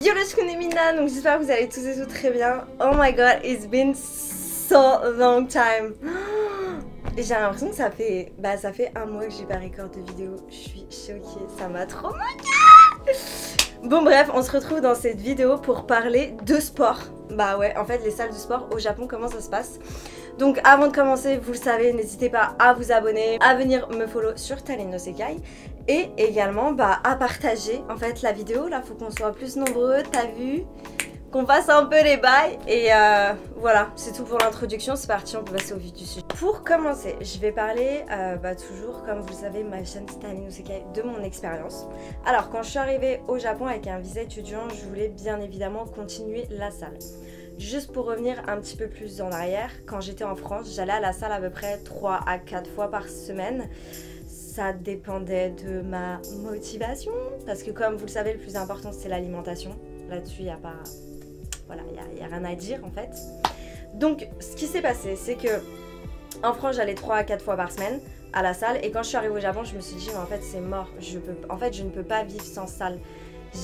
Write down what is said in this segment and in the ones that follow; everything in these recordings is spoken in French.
Yo je connais Mina, donc j'espère que vous allez tous et toutes très bien. Oh my god, it's been so long time. J'ai l'impression que ça fait un mois que j'ai pas record de vidéo. Je suis choquée, ça m'a trop manqué. Bon bref, on se retrouve dans cette vidéo pour parler de sport. Bah ouais, en fait les salles de sport au Japon, comment ça se passe. Donc avant de commencer, vous le savez, n'hésitez pas à vous abonner, à venir me follow sur Talin no Sekai. Et également à partager en fait la vidéo, là faut qu'on soit plus nombreux, t'as vu, qu'on fasse un peu les bails. Et voilà, c'est tout pour l'introduction, c'est parti, on peut passer au vif du sujet. Pour commencer, je vais parler toujours, comme vous le savez, ma chaîne Talin no Sekai, de mon expérience. Alors quand je suis arrivée au Japon avec un visa étudiant, je voulais bien évidemment continuer la salle. Juste pour revenir un petit peu plus en arrière, quand j'étais en France, j'allais à la salle à peu près 3 à 4 fois par semaine. Ça dépendait de ma motivation, parce que comme vous le savez, le plus important c'est l'alimentation. Là-dessus, il n'y a pas... Voilà, il n'y a rien à dire en fait. Donc, ce qui s'est passé, c'est que en France, j'allais 3 à 4 fois par semaine à la salle. Et quand je suis arrivée au Japon, je me suis dit, mais en fait, c'est mort. Je ne peux pas vivre sans salle.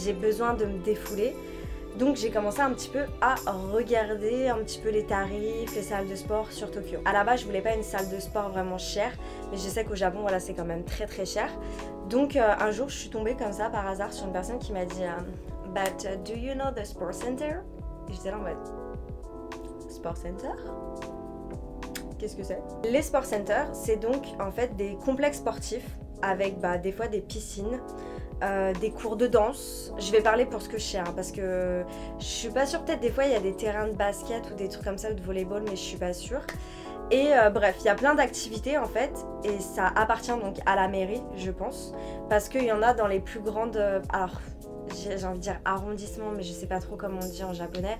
J'ai besoin de me défouler. Donc j'ai commencé un petit peu à regarder un petit peu les tarifs, les salles de sport sur Tokyo. À la base je voulais pas une salle de sport vraiment chère, mais je sais qu'au Japon voilà c'est quand même très très cher. Donc un jour je suis tombée comme ça par hasard sur une personne qui m'a dit But do you know the sport center? Et j'étais là en mode sport center? Qu'est-ce que c'est? Les sport centers c'est donc en fait des complexes sportifs avec des fois des piscines. Des cours de danse, je vais parler pour ce que je sais parce que je suis pas sûre, peut-être des fois il y a des terrains de basket ou des trucs comme ça ou de volleyball mais je suis pas sûre. Et bref, il y a plein d'activités en fait et ça appartient donc à la mairie je pense parce qu'il y en a dans les plus grandes, alors j'ai envie de dire arrondissements mais je sais pas trop comment on dit en japonais.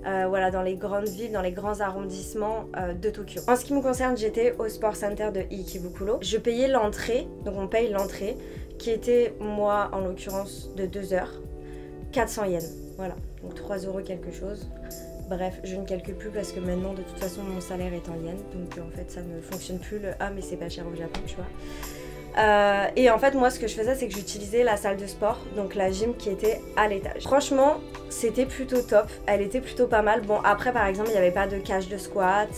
Voilà, dans les grandes villes, dans les grands arrondissements de Tokyo. En ce qui me concerne, j'étais au Sport Center de Ikebukuro. Je payais l'entrée, donc on paye l'entrée, qui était, moi, en l'occurrence, de 2 heures, 400 yens. Voilà, donc 3 euros quelque chose. Bref, je ne calcule plus parce que maintenant, de toute façon, mon salaire est en yens. Donc en fait, ça ne fonctionne plus le « Ah, mais c'est pas cher au Japon », tu vois. Et en fait moi ce que je faisais c'est que j'utilisais la salle de sport, donc la gym qui était à l'étage. Franchement c'était plutôt top, elle était plutôt pas mal. Bon après par exemple il n'y avait pas de cage de squat,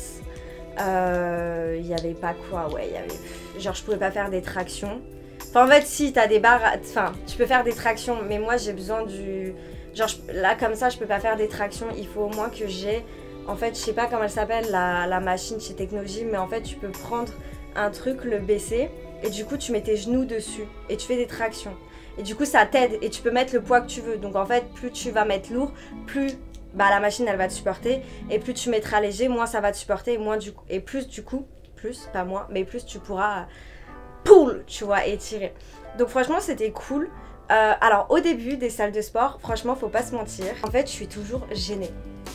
il n'y avait pas quoi, ouais il y avait... Genre je pouvais pas faire des tractions. Enfin en fait si t'as des barres, enfin tu peux faire des tractions mais moi j'ai besoin du... Genre là comme ça je peux pas faire des tractions, il faut au moins que j'ai... En fait je sais pas comment elle s'appelle la machine chez Technogym mais en fait tu peux prendre un truc, le baisser et du coup tu mets tes genoux dessus et tu fais des tractions et du coup ça t'aide et tu peux mettre le poids que tu veux. Donc en fait plus tu vas mettre lourd, plus la machine elle va te supporter et plus tu mettras léger, moins ça va te supporter et moins plus pas moins mais plus tu pourras pull, tu vois, et tirer. Donc franchement c'était cool. Alors au début des salles de sport, franchement faut pas se mentir, en fait je suis toujours gênée.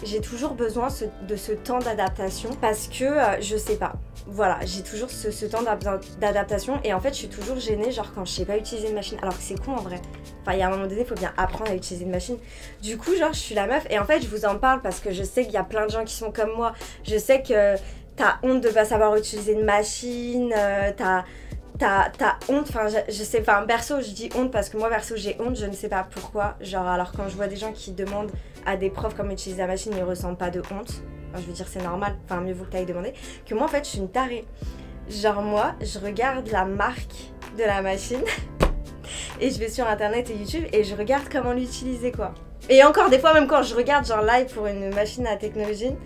J'ai toujours besoin de ce temps d'adaptation parce que je sais pas. Voilà, j'ai toujours ce temps d'adaptation et en fait je suis toujours gênée genre quand je sais pas utiliser une machine, alors que c'est con en vrai. Enfin il y a un moment donné il faut bien apprendre à utiliser une machine. Du coup genre je suis la meuf et en fait je vous en parle parce que je sais qu'il y a plein de gens qui sont comme moi. Je sais que t'as honte de pas savoir utiliser une machine, t'as honte, enfin je sais, enfin perso je dis honte parce que moi perso j'ai honte, je ne sais pas pourquoi. Genre alors quand je vois des gens qui demandent à des profs comment utiliser la machine, ils ressentent pas de honte. Enfin, je veux dire c'est normal, enfin mieux vaut que t'ailles demander. Que moi en fait je suis une tarée. Genre moi je regarde la marque de la machine et je vais sur internet et YouTube et je regarde comment l'utiliser quoi. Et encore des fois même quand je regarde genre live pour une machine à technologie,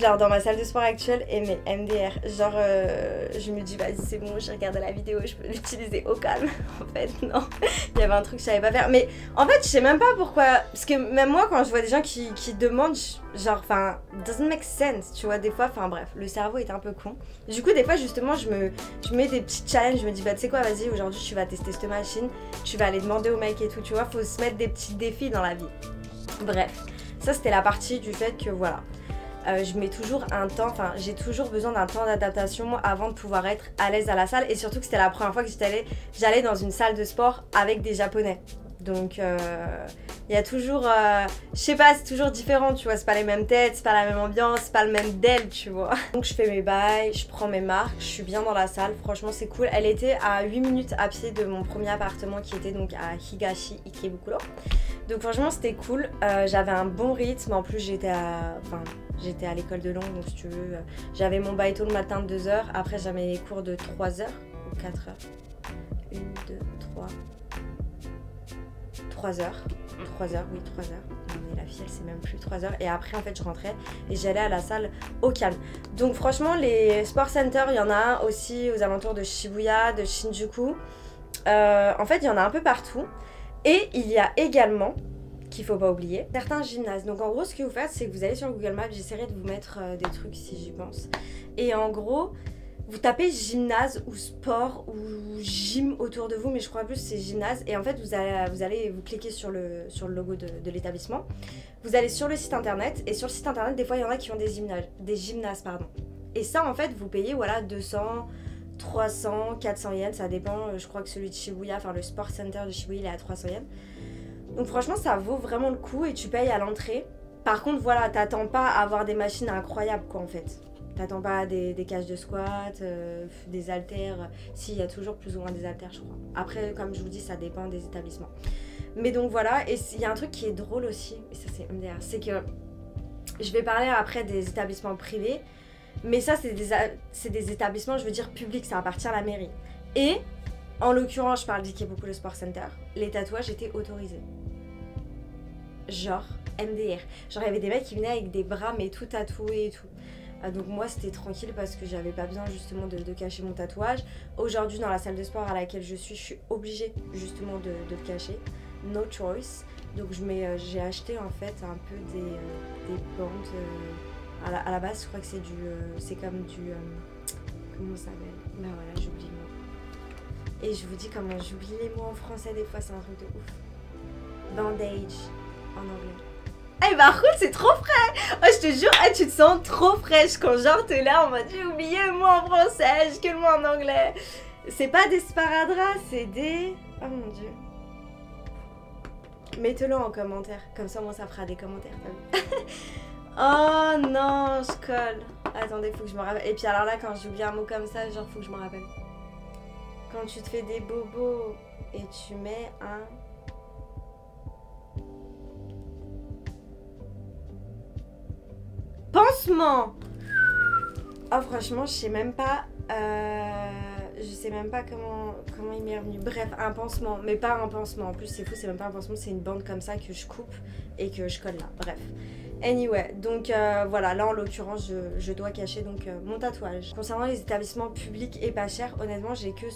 genre dans ma salle de sport actuelle et mes MDR, genre je me dis vas-y c'est bon, j'ai regardé la vidéo, je peux l'utiliser au calme. En fait non, il y avait un truc que je savais pas faire. Mais en fait je sais même pas pourquoi, parce que même moi quand je vois des gens qui demandent, genre enfin doesn't make sense, tu vois des fois, enfin bref, le cerveau est un peu con. Du coup des fois justement je mets des petits challenges, je me dis bah tu sais quoi vas-y aujourd'hui tu vas tester cette machine, tu vas aller demander au mec et tout, tu vois, faut se mettre des petits défis dans la vie. Bref, ça c'était la partie du fait que voilà. Je mets toujours un temps, enfin j'ai toujours besoin d'un temps d'adaptation avant de pouvoir être à l'aise à la salle et surtout que c'était la première fois que j'allais dans une salle de sport avec des japonais. Donc il y a toujours, je sais pas, c'est toujours différent, tu vois, c'est pas les mêmes têtes, c'est pas la même ambiance, c'est pas le même deal, tu vois. Donc je fais mes bails, je prends mes marques, je suis bien dans la salle, franchement c'est cool. Elle était à 8 minutes à pied de mon premier appartement qui était donc à Higashi Ikebukuro. Donc franchement c'était cool, j'avais un bon rythme, en plus j'étais à l'école de langue, donc si tu veux, j'avais mon baïto le matin de 2h, après j'avais les cours de 3h ou 4h. 1, 2, 3. 3h. 3h, oui 3h. Mais la fille elle sait même plus 3h. Et après en fait je rentrais et j'allais à la salle au calme. Donc franchement les sport centers, il y en a un aussi aux alentours de Shibuya, de Shinjuku. En fait il y en a un peu partout. Et il y a également, qu'il faut pas oublier, certains gymnases. Donc en gros ce que vous faites c'est que vous allez sur Google Maps, j'essaierai de vous mettre des trucs si j'y pense. Et en gros, vous tapez gymnase ou sport ou gym autour de vous, mais je crois plus c'est gymnase. Et en fait vous allez vous cliquer sur le logo de l'établissement. Vous allez sur le site internet et sur le site internet des fois il y en a qui ont des gymnases pardon. Et ça en fait vous payez voilà 200, 300, 400 yens, ça dépend, je crois que celui de Shibuya, enfin le sport center de Shibuya il est à 300 yens. Donc franchement ça vaut vraiment le coup et tu payes à l'entrée. Par contre voilà, t'attends pas à avoir des machines incroyables quoi en fait. T'attends pas des cages de squat, des haltères, si il y a toujours plus ou moins des haltères je crois. Après comme je vous dis ça dépend des établissements. Mais donc voilà, et il y a un truc qui est drôle aussi, et ça c'est MDR, c'est que je vais parler après des établissements privés. Mais ça, c'est des établissements, je veux dire, publics, ça appartient à la mairie. Et, en l'occurrence, je parle d'Ikebukuro Sport Center, les tatouages étaient autorisés. Genre, MDR. Genre, il y avait des mecs qui venaient avec des bras, mais tout tatoués et tout. Donc moi, c'était tranquille parce que j'avais pas besoin, justement, de cacher mon tatouage. Aujourd'hui, dans la salle de sport à laquelle je suis obligée, justement, de le cacher. No choice. Donc, j'ai acheté, en fait, un peu des bandes... À la base, je crois que c'est comme du... comment ça s'appelle? Bah voilà, j'oublie le mot. Et je vous dis comment j'oublie les mots en français des fois, c'est un truc de ouf. Bandage en anglais. Eh par contre, c'est trop frais! Oh, je te jure, tu te sens trop fraîche quand genre t'es là en mode j'ai oublié le mot en français, j'ai que le mot en anglais. C'est pas des sparadraps, c'est des... Oh mon dieu. Mettez-le en commentaire, comme ça moi ça fera des commentaires, t'as vu? Oh non, je colle. Attendez, faut que je me rappelle. Et puis alors là, quand j'oublie un mot comme ça, genre faut que je me rappelle. Quand tu te fais des bobos et tu mets un... pansement. Oh franchement, je sais même pas... je sais même pas comment il m'est revenu. Bref, un pansement, mais pas un pansement. En plus, c'est fou, c'est même pas un pansement, c'est une bande comme ça que je coupe et que je colle là. Bref. Anyway, donc voilà, là en l'occurrence je dois cacher donc mon tatouage. Concernant les établissements publics et pas chers, honnêtement j'ai que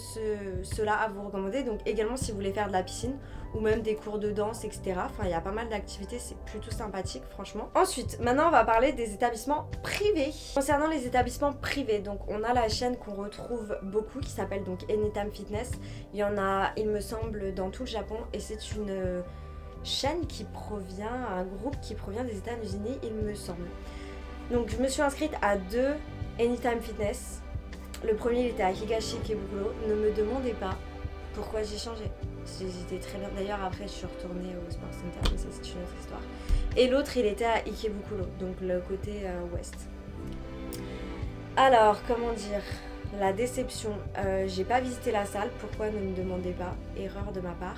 ceux-là à vous recommander. Donc également si vous voulez faire de la piscine ou même des cours de danse etc. Enfin il y a pas mal d'activités, c'est plutôt sympathique franchement. Ensuite, maintenant on va parler des établissements privés. Concernant les établissements privés, donc on a la chaîne qu'on retrouve beaucoup qui s'appelle donc Anytime Fitness. Il y en a il me semble dans tout le Japon et c'est une... chaîne qui provient, un groupe qui provient des États-Unis il me semble. Donc je me suis inscrite à 2 Anytime Fitness. Le premier il était à Higashi Ikebukuro. Ne me demandez pas pourquoi j'ai changé. J'étais très bien. D'ailleurs après je suis retournée au Sport Center, mais ça c'est une autre histoire. Et l'autre il était à Ikebukuro, donc le côté ouest. Alors comment dire, la déception, j'ai pas visité la salle, pourquoi ne me demandez pas, erreur de ma part.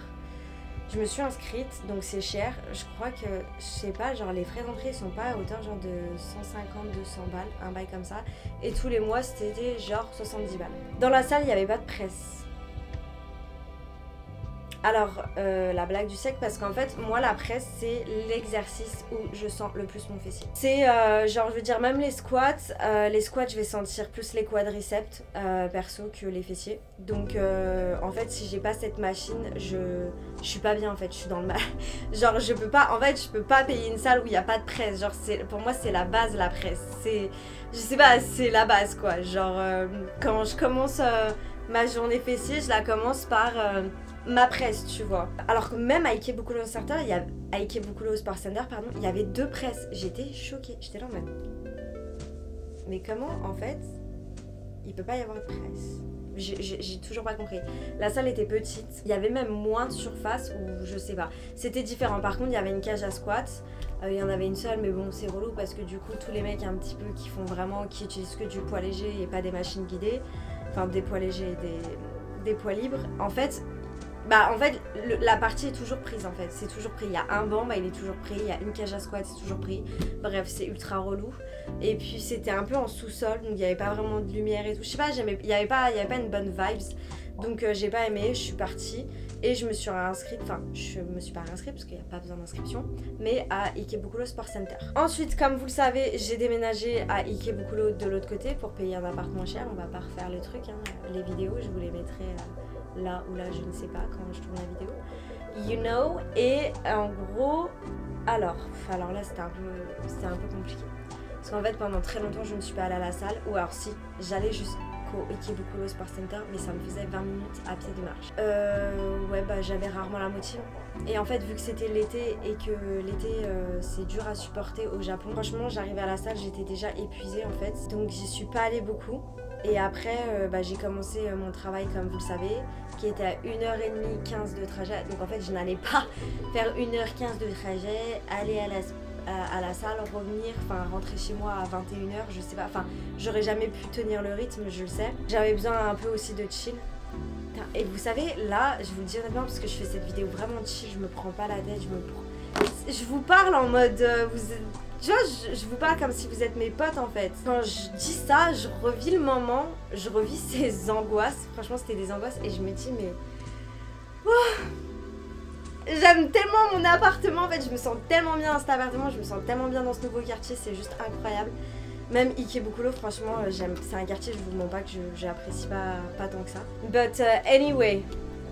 Je me suis inscrite, donc c'est cher. Je crois que, je sais pas, genre les frais d'entrée sont pas à hauteur genre de 150-200 balles, un bail comme ça. Et tous les mois c'était genre 70 balles. Dans la salle il n'y avait pas de presse. Alors, la blague du siècle, parce qu'en fait, moi, la presse, c'est l'exercice où je sens le plus mon fessier. C'est, genre, je veux dire, même les squats, je vais sentir plus les quadriceps, perso, que les fessiers. Donc, en fait, si j'ai pas cette machine, je suis pas bien, en fait, je suis dans le mal. Genre, je peux pas, en fait, je peux pas payer une salle où il y a pas de presse. Genre, pour moi, c'est la base, la presse. C'est, je sais pas, c'est la base, quoi. Genre, quand je commence ma journée fessier, je la commence par... ma presse, tu vois. Alors que même à Ikebukuro Sport Center, il y avait 2 presses. J'étais choquée. J'étais là en mode... mais comment, en fait, il peut pas y avoir de presse? J'ai toujours pas compris. La salle était petite. Il y avait même moins de surface ou je sais pas. C'était différent. Par contre, il y avait une cage à squat. Il y en avait une seule, mais bon, c'est relou parce que du coup, tous les mecs un petit peu qui font vraiment, qui utilisent que du poids léger et pas des machines guidées, enfin des poids légers et des poids libres, en fait, Bah en fait la partie est toujours prise en fait, c'est toujours pris. Il y a un banc, bah il est toujours pris, il y a une cage à squat, c'est toujours pris. Bref, c'est ultra relou. Et puis c'était un peu en sous-sol, donc il n'y avait pas vraiment de lumière et tout. Je sais pas, il y avait pas une bonne vibes. Donc j'ai pas aimé, je suis partie et je me suis réinscrite, enfin je me suis pas réinscrite parce qu'il n'y a pas besoin d'inscription, mais à Ikebukuro Sport Center. Ensuite, comme vous le savez, j'ai déménagé à Ikebukuro de l'autre côté pour payer un appart moins cher. On va pas refaire les trucs, hein. Les vidéos, je vous les mettrai là ou là, je ne sais pas, quand je tourne la vidéo. You know, et en gros, alors là c'était un peu compliqué. Parce qu'en fait pendant très longtemps je ne suis pas allée à la salle, ou alors si, j'allais jusqu'au Ikebukuro Sport Center, mais ça me faisait 20 minutes à pied de marche. Ouais bah j'avais rarement la motive. Et en fait vu que c'était l'été et que l'été c'est dur à supporter au Japon, franchement j'arrivais à la salle, j'étais déjà épuisée en fait. Donc j'y suis pas allée beaucoup. Et après, j'ai commencé mon travail, comme vous le savez, qui était à 1h30, 15 de trajet. Donc en fait, je n'allais pas faire 1h15 de trajet, aller à la salle, revenir, enfin rentrer chez moi à 21h, je sais pas. Enfin, j'aurais jamais pu tenir le rythme, je le sais. J'avais besoin un peu aussi de chill. Et vous savez, là, je vous le dis honnêtement, parce que je fais cette vidéo vraiment chill, je me prends pas la tête, je vous parle en mode... Tu vois, je vous parle comme si vous êtes mes potes en fait. Quand je dis ça, je revis le moment, je revis ces angoisses. Franchement, c'était des angoisses et je me dis, mais... Oh, j'aime tellement mon appartement en fait, je me sens tellement bien dans cet appartement, je me sens tellement bien dans ce nouveau quartier, c'est juste incroyable. Même Ikebukuro, franchement, c'est un quartier, je vous mens pas que j'apprécie pas tant que ça. But anyway...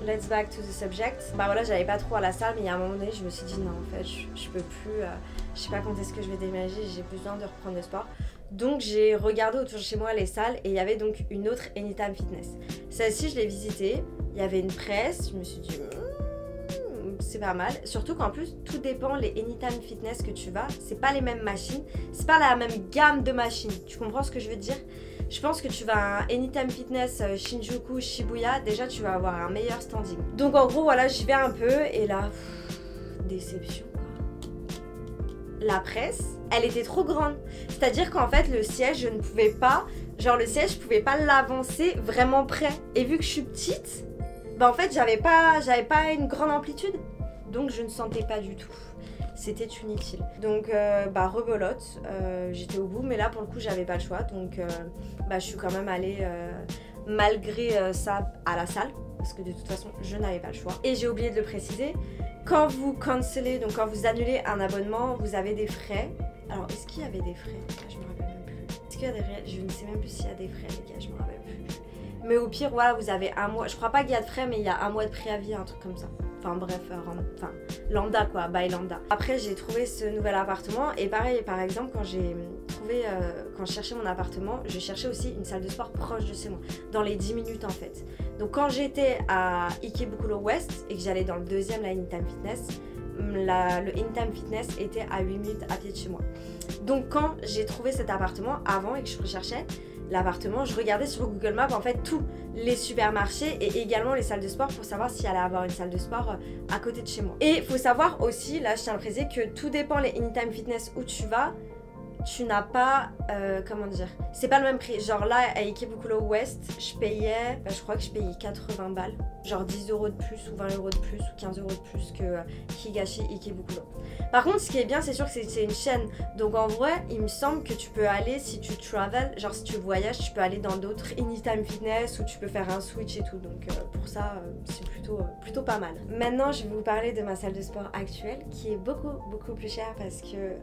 Let's back to the subject. Bah voilà, j'allais pas trop à la salle, mais il y a un moment donné, je me suis dit non, en fait, je peux plus. Je sais pas quand est-ce que je vais déménager, j'ai besoin de reprendre le sport. Donc j'ai regardé autour de chez moi les salles et il y avait donc une autre Anytime Fitness. Celle-ci, je l'ai visitée. Il y avait une presse, je me suis dit c'est pas mal. Surtout qu'en plus, tout dépend les Anytime Fitness que tu vas. C'est pas les mêmes machines, c'est pas la même gamme de machines. Tu comprends ce que je veux dire? Je pense que tu vas à un Anytime Fitness Shinjuku, Shibuya, déjà tu vas avoir un meilleur standing. Donc en gros voilà, j'y vais un peu et là, déception quoi. La presse, elle était trop grande. C'est-à-dire qu'en fait le siège, je ne pouvais pas, genre le siège, je pouvais pas l'avancer vraiment près. Et vu que je suis petite, bah en fait j'avais pas une grande amplitude. Donc je ne sentais pas du tout. C'était inutile. Donc rebelote, j'étais au bout, mais là pour le coup j'avais pas le choix, donc je suis quand même allée malgré ça à la salle, parce que de toute façon je n'avais pas le choix. Et j'ai oublié de le préciser, quand vous cancelez, donc quand vous annulez un abonnement, vous avez des frais. Alors est-ce qu'il y avait des frais? Je me rappelle même plus. Est-ce qu'il y a des frais? Je ne sais même plus s'il y a des frais les gars, je me rappelle plus. Mais au pire voilà, vous avez un mois, je crois pas qu'il y a de frais, mais il y a un mois de préavis, un truc comme ça. Enfin bref, lambda quoi, by lambda. Après j'ai trouvé ce nouvel appartement et pareil, par exemple quand je cherchais mon appartement, je cherchais aussi une salle de sport proche de chez moi, dans les 10 minutes en fait. Donc quand j'étais à Ikebukuro West et que j'allais dans le deuxième, la Anytime Fitness, le Anytime Fitness était à 8 minutes à pied de chez moi. Donc quand j'ai trouvé cet appartement avant et que je recherchais l'appartement, je regardais sur Google Maps en fait tous les supermarchés et également les salles de sport pour savoir s'il allait avoir une salle de sport à côté de chez moi. Et il faut savoir aussi, là je tiens à le préciser, que tout dépend les Anytime Fitness où tu vas, tu n'as pas, comment dire, c'est pas le même prix. Genre là à Ikebukuro West, je payais, je crois que je payais 80 balles, genre 10 € de plus ou 20 € de plus ou 15 € de plus que Higashi Ikebukuro. Par contre ce qui est bien, c'est sûr que c'est une chaîne, donc en vrai il me semble que tu peux aller, si tu travel, genre si tu voyages, tu peux aller dans d'autres Anytime Fitness ou tu peux faire un switch et tout, donc pour ça c'est plutôt pas mal. Maintenant je vais vous parler de ma salle de sport actuelle qui est beaucoup plus chère parce que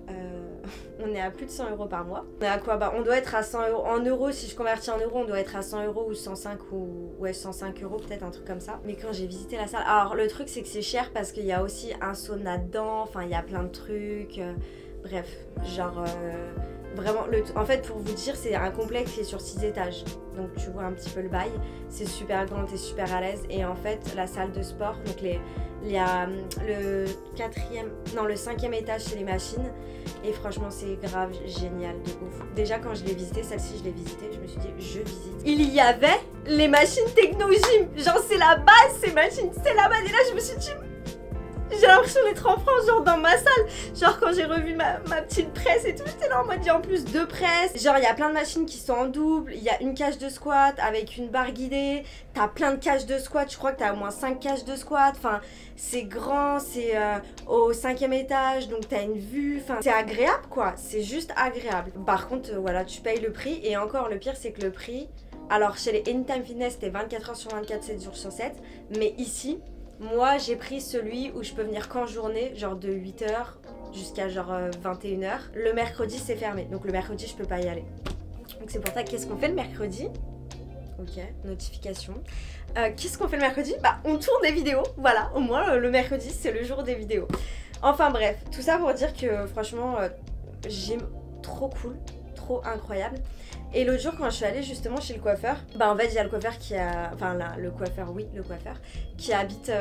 on est à plus de 100 € par mois. On est à quoi? On doit être à 100 € en euros, si je convertis en euros on doit être à 100 € ou 105 ou ouais 105 € peut-être, un truc comme ça. Mais quand j'ai visité la salle, alors le truc c'est que c'est cher parce qu'il y a aussi un sauna dedans, enfin il y a plein de trucs, bref, genre vraiment, en fait pour vous dire c'est un complexe qui est sur 6 étages, donc tu vois un petit peu le bail, c'est super grand, t'es super à l'aise. Et en fait la salle de sport, donc il y a le 5e étage c'est les machines et franchement c'est grave génial de ouf. Déjà quand je l'ai visité, celle-ci je l'ai visitée, je me suis dit je visite. Il y avait les machines techno gym, genre c'est la base ces machines, c'est la base. Et là je me suis dit J'ai l'impression d'être en France, genre dans ma salle. Genre quand j'ai revu ma petite presse et tout, j'étais là en mode il y a en plus 2 presses. Genre il y a plein de machines qui sont en double, il y a une cage de squat avec une barre guidée. T'as plein de cages de squat, je crois que t'as au moins 5 cages de squat. Enfin c'est grand, c'est au 5e étage, donc t'as une vue. Enfin c'est agréable quoi, c'est juste agréable. Par contre voilà, tu payes le prix et encore le pire c'est que le prix... Alors chez les Anytime Fitness c'était 24 heures sur 24, 7 jours sur 7. Mais ici... Moi j'ai pris celui où je peux venir qu'en journée, genre de 8h jusqu'à genre 21h. Le mercredi c'est fermé, donc le mercredi je peux pas y aller. Donc c'est pour ça, qu'est-ce qu'on fait le mercredi? Ok, notification. Qu'est-ce qu'on fait le mercredi? Bah on tourne des vidéos, voilà, au moins le mercredi c'est le jour des vidéos. Enfin bref, tout ça pour dire que franchement, gym trop cool, trop incroyable. Et l'autre jour quand je suis allée justement chez le coiffeur, bah en fait il y a le coiffeur qui a... Enfin là, le coiffeur, oui, le coiffeur, qui habite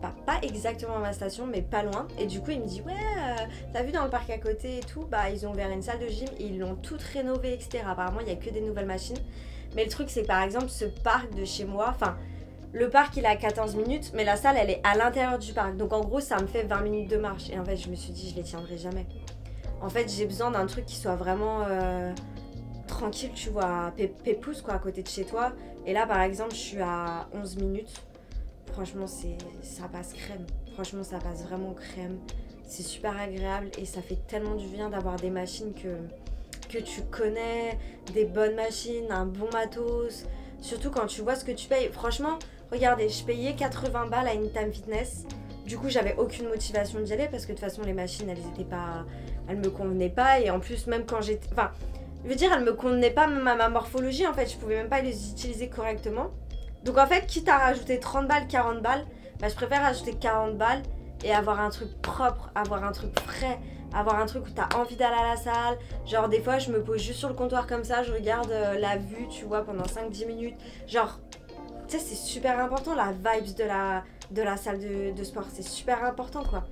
pas exactement à ma station mais pas loin. Et du coup il me dit ouais, t'as vu dans le parc à côté et tout, bah ils ont ouvert une salle de gym et ils l'ont toute rénovée etc. Apparemment il y a que des nouvelles machines. Mais le truc c'est que par exemple ce parc de chez moi, enfin le parc il est à 14 minutes mais la salle elle est à l'intérieur du parc. Donc en gros ça me fait 20 minutes de marche. Et en fait je me suis dit je les tiendrai jamais. En fait j'ai besoin d'un truc qui soit vraiment... tranquille, tu vois, pépouze quoi, à côté de chez toi. Et là par exemple je suis à 11 minutes. Franchement ça passe crème. Franchement ça passe vraiment crème. C'est super agréable et ça fait tellement du bien d'avoir des machines que tu connais, des bonnes machines, un bon matos. Surtout quand tu vois ce que tu payes. Franchement, regardez, je payais 80 balles à Anytime Fitness. Du coup j'avais aucune motivation d'y aller parce que de toute façon les machines elles me convenaient pas. Et en plus même quand j'étais... Enfin, je veux dire, elle me convenait pas même à ma morphologie en fait, je pouvais même pas les utiliser correctement. Donc en fait, quitte à rajouter 30 balles, 40 balles, bah je préfère rajouter 40 balles et avoir un truc propre, avoir un truc frais, avoir un truc où t'as envie d'aller à la salle. Genre des fois, je me pose juste sur le comptoir comme ça, je regarde la vue, tu vois, pendant 5-10 minutes. Genre, tu sais, c'est super important la vibes de la salle de sport, c'est super important quoi.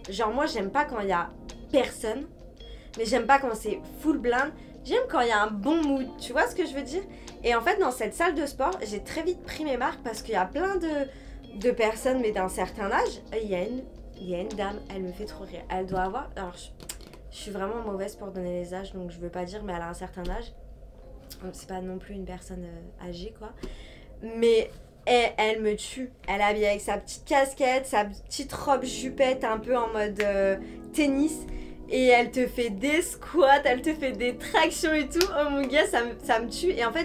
Genre moi, j'aime pas quand il y a personne, mais j'aime pas quand c'est full blind. J'aime quand il y a un bon mood, tu vois ce que je veux dire? Et en fait, dans cette salle de sport, j'ai très vite pris mes marques parce qu'il y a plein de personnes, mais d'un certain âge. Il y a une dame, elle me fait trop rire. Elle doit avoir... Alors, je suis vraiment mauvaise pour donner les âges, donc je veux pas dire, mais elle a un certain âge. C'est pas non plus une personne âgée, quoi. Mais elle me tue. Elle est habillée avec sa petite casquette, sa petite robe jupette, un peu en mode tennis. Et elle te fait des squats, elle te fait des tractions et tout. Oh mon gars, ça me tue. Et en fait,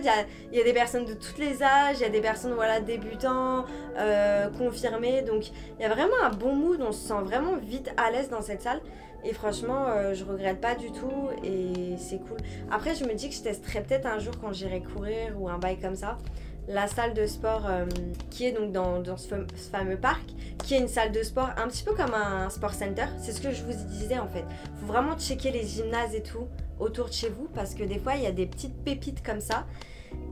il y a des personnes de tous les âges, il y a des personnes voilà, débutants, confirmés. Donc, il y a vraiment un bon mood. On se sent vraiment vite à l'aise dans cette salle. Et franchement, je regrette pas du tout. Et c'est cool. Après, je me dis que je testerai peut-être un jour quand j'irai courir ou un bail comme ça. La salle de sport qui est donc dans ce fameux parc, qui est une salle de sport un petit peu comme un sport center. C'est ce que je vous disais en fait. Faut vraiment checker les gymnases et tout autour de chez vous parce que des fois il y a des petites pépites comme ça.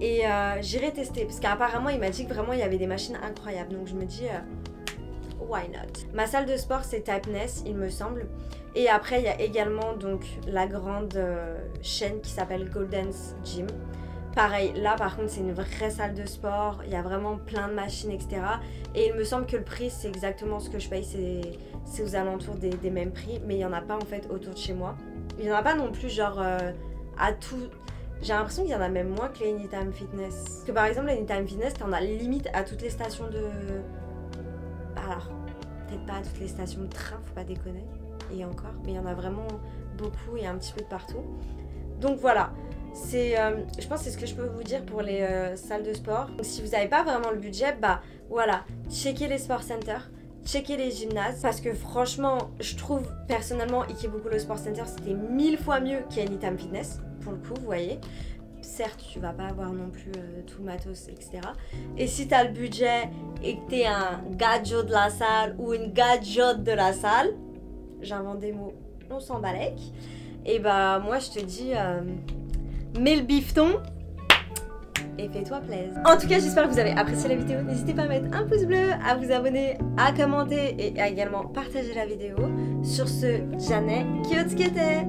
Et j'irai tester parce qu'apparemment il m'a dit que vraiment il y avait des machines incroyables. Donc je me dis why not. Ma salle de sport c'est Typeness il me semble. Et après il y a également donc la grande chaîne qui s'appelle Golden's Gym. Pareil, là par contre c'est une vraie salle de sport, il y a vraiment plein de machines etc. Et il me semble que le prix c'est exactement ce que je paye, c'est aux alentours des mêmes prix. Mais il n'y en a pas en fait autour de chez moi. Il n'y en a pas non plus genre à tout... J'ai l'impression qu'il y en a même moins que les Anytime Fitness. Parce que par exemple les Anytime Fitness t'en as limite à toutes les stations de... Alors, peut-être pas à toutes les stations de train, faut pas déconner. Et encore, mais il y en a vraiment beaucoup et un petit peu de partout. Donc voilà. Je pense que c'est ce que je peux vous dire pour les salles de sport. Donc, si vous n'avez pas vraiment le budget, bah voilà, checkez les sport centers, checkez les gymnases. Parce que franchement, je trouve personnellement Ikebukuro Sport Center c'était 1000 fois mieux qu'Anytime Fitness. Pour le coup, vous voyez. Certes, tu vas pas avoir non plus tout le matos, etc. Et si tu as le budget et que tu es un gadjo de la salle ou une gadjote de la salle, j'invente des mots, on s'en balèque. Et bah moi je te dis... mets le bifton et fais-toi plaisir. En tout cas, j'espère que vous avez apprécié la vidéo. N'hésitez pas à mettre un pouce bleu, à vous abonner, à commenter et à également partager la vidéo. Sur ce, Janet Kyotskete.